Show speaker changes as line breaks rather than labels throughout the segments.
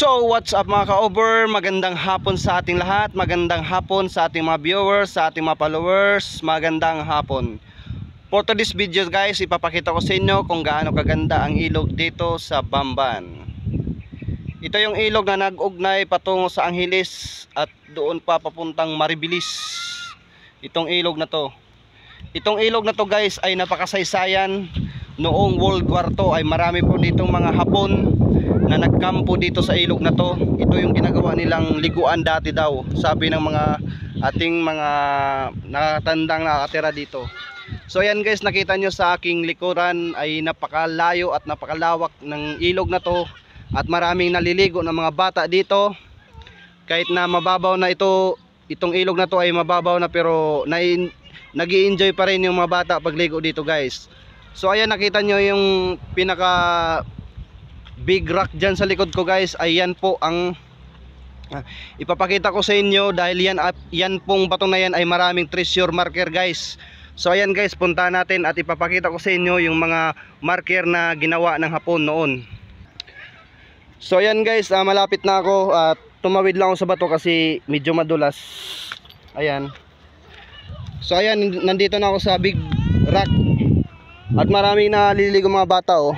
So what's up mga ka-over, magandang hapon sa ating lahat, magandang hapon sa ating mga viewers, sa ating mga followers, magandang hapon. For today's video guys, ipapakita ko sa inyo kung gaano kaganda ang ilog dito sa Bamban. Ito yung ilog na nag-ugnay patungo sa Angeles at doon pa papuntang Maribilis. Itong ilog na to. Itong ilog na to guys ay napakasaysayan. Noong World War II ay marami po ditong mga Hapon na nagkampo dito sa ilog na to. Ito yung ginagawa nilang liguan dati daw, sabi ng mga ating mga nakatandang nakatira dito. So ayan guys, nakita nyo sa aking likuran ay napakalayo at napakalawak ng ilog na to. At maraming naliligo ng mga bata dito. Kahit na mababaw na itong ilog na to ay mababaw na, pero nag-i-enjoy pa rin yung mga bata pagligo dito guys. So ayan, nakita nyo yung pinaka big rock dyan sa likod ko guys. Ayan po ang ipapakita ko sa inyo, dahil yan pong batong na yan ay maraming treasure marker guys. So ayan guys, punta natin at ipapakita ko sa inyo yung mga marker na ginawa ng Hapon noon. So ayan guys, malapit na ako at tumawid lang ako sa bato kasi medyo madulas. Ayan. So ayan, nandito na ako sa big rock. At maraming naliligo mga bata oh.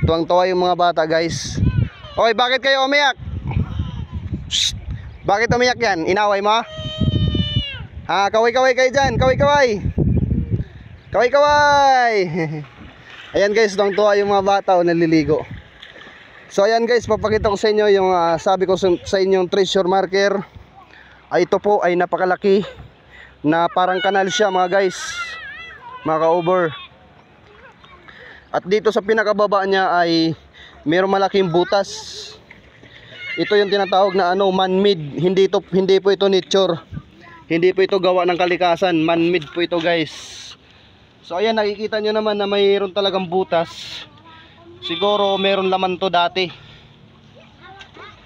Tuwang-tuwa yung mga bata guys. Okay, bakit kayo umiyak? Shh. Bakit umiyak yan? Inaway mo? Kaway-kaway kayo dyan. Kaway-kaway. Kaway-kaway. Ayan guys, tuwang-tuwa yung mga bata oh, naliligo. So ayan guys, papakita ko sa inyo yung sabi ko sa inyong treasure marker. Ito po ay napakalaki na parang kanal siya mga guys, mga ka-over. At dito sa pinakababa niya ay mayroong malaking butas. Ito yung tinatawag na man-made. Hindi po ito nature. Hindi po ito gawa ng kalikasan. Man-made po ito guys. So ayan, nakikita nyo naman na mayroon talagang butas. Siguro mayroon laman to dati.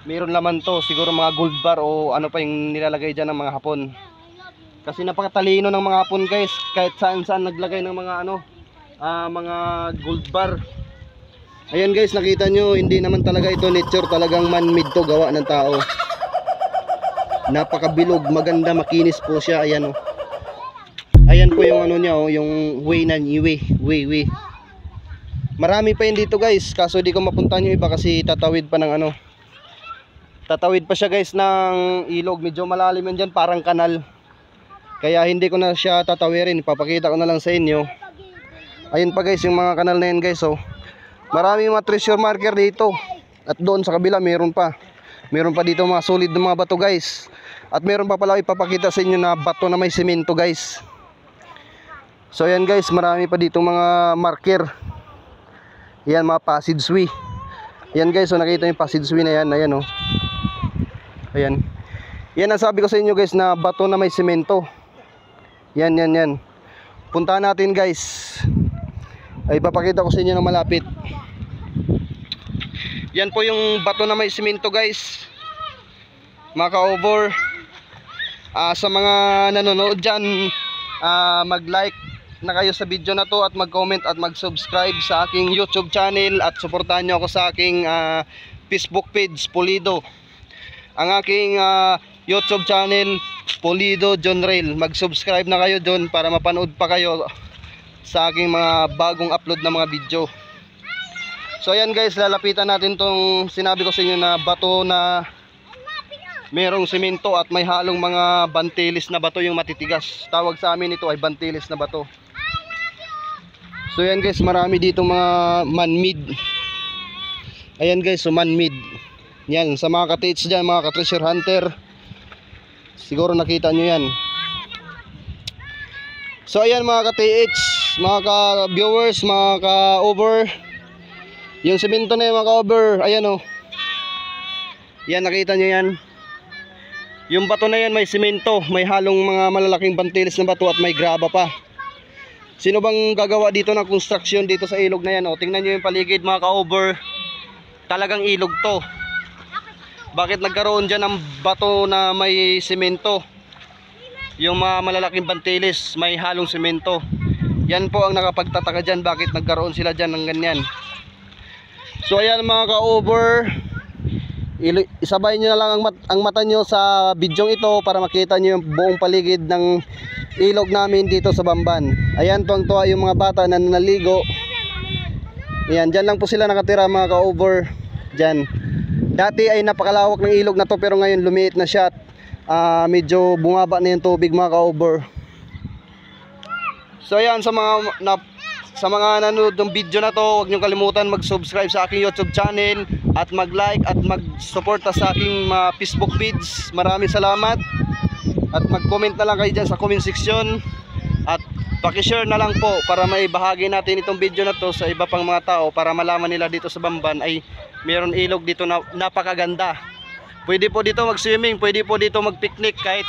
Mayroon laman to, siguro mga gold bar o ano pa yung nilalagay dyan ng mga Hapon. Kasi napakatalino ng mga Hapon guys. Kahit saan naglagay ng mga mga gold bar. Ayan guys, nakita nyo, hindi naman talaga ito nature, talagang man-made to, gawa ng tao. Napakabilog, maganda, makinis po siya. Ayan oh. Ayan po yung niya oh, yung way na way. Marami pa yun dito guys, kaso di ko mapuntahan yung iba kasi tatawid pa ng tatawid pa siya guys ng ilog. Medyo malalim yan dyan, parang kanal. Kaya hindi ko na siya tatawirin, ipapakita ko na lang sa inyo. Ayun pa guys yung mga kanal na yan guys oh. Maraming mga treasure marker dito. At doon sa kabila meron pa dito mga solid na mga bato guys. At meron pa pala ipapakita sa inyo na bato na may semento guys. So ayan guys, marami pa dito mga marker. Yan mga passageway. Yan guys, so nakita yung passageway na yan. Ayan oh. Ayan. Yan ang sabi ko sa inyo guys, na bato na may semento. Yan. Puntahan natin guys. Ay papakita ko sa inyo na malapit. Yan po yung bato na may semento guys, mga ka-over. Sa mga nanonood dyan, mag-like na kayo sa video na to at mag-comment at mag-subscribe sa aking YouTube channel. At suportahan nyo ako sa aking Facebook page, Pulido. Ang aking YouTube channel, Pulido John Rail. Mag-subscribe na kayo doon para mapanood pa kayo sa aking mga bagong upload na mga video. So ayan guys, lalapitan natin tong sinabi ko sa inyo na bato na merong semento at may halong mga bantilis na bato, yung matitigas. Tawag sa amin ito ay bantilis na bato. So ayan guys, marami dito mga man-made. Ayan guys, so man-made. Yan, sa mga ka-tates dyan, mga ka-treasure hunter, siguro nakita nyo yan. So ayan mga ka-TH, mga ka-viewers, mga ka-over, yung semento na yung mga ka-over, ayan o. Yan, nakita nyo yan. Yung bato na yan may semento, may halong mga malalaking bantilis na bato at may graba pa. Sino bang gagawa dito ng construction dito sa ilog na yan o? Tingnan nyo yung paligid mga ka-over. Talagang ilog to. Bakit nagkaroon dyan ng bato na may semento? Yung mga malalaking bantilis may halong semento. Yan po ang nakapagtataka dyan, bakit nagkaroon sila dyan ng ganyan. So ayan mga ka-over, Isabay nyo na lang ang mata nyo sa bidyong ito para makita nyo yung buong paligid ng ilog namin dito sa Bamban. Ayan, tuwang-tuwa yung mga bata na naligo. Ayan, dyan lang po sila nakatira mga ka-over. Dyan. Dati ay napakalawak ng ilog na to, pero ngayon lumiit na siya at medyo bumaba na yung tubig mga ka-over. So ayan, sa mga nanonood ng video na to, huwag nyo kalimutan mag-subscribe sa aking YouTube channel at mag-like at mag-suporta sa aking mga Facebook feeds. Maraming salamat. At mag-comment na lang kayo dyan sa comment section. At paki-share na lang po para maibahagi natin itong video na to sa iba pang mga tao, para malaman nila dito sa Bamban ay mayroon ilog dito na napakaganda. Pwede po dito mag-swimming, pwede po dito mag-picnic, kahit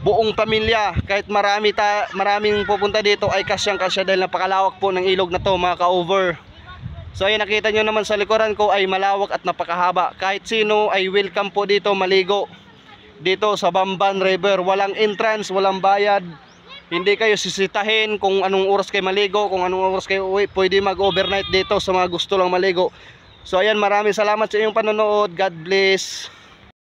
buong pamilya, kahit maraming pupunta dito ay kasyang-kasya dahil napakalawak po ng ilog na to mga ka-over. So ayun, nakita nyo naman sa likuran ko ay malawak at napakahaba. Kahit sino ay welcome po dito maligo dito sa Bamban River. Walang entrance, walang bayad. Hindi kayo sisitahin kung anong oras kayo maligo, kung anong oras kayo uwi. Pwede mag-overnight dito sa mga gusto lang maligo. So ayan, maraming salamat sa inyong panonood. God bless.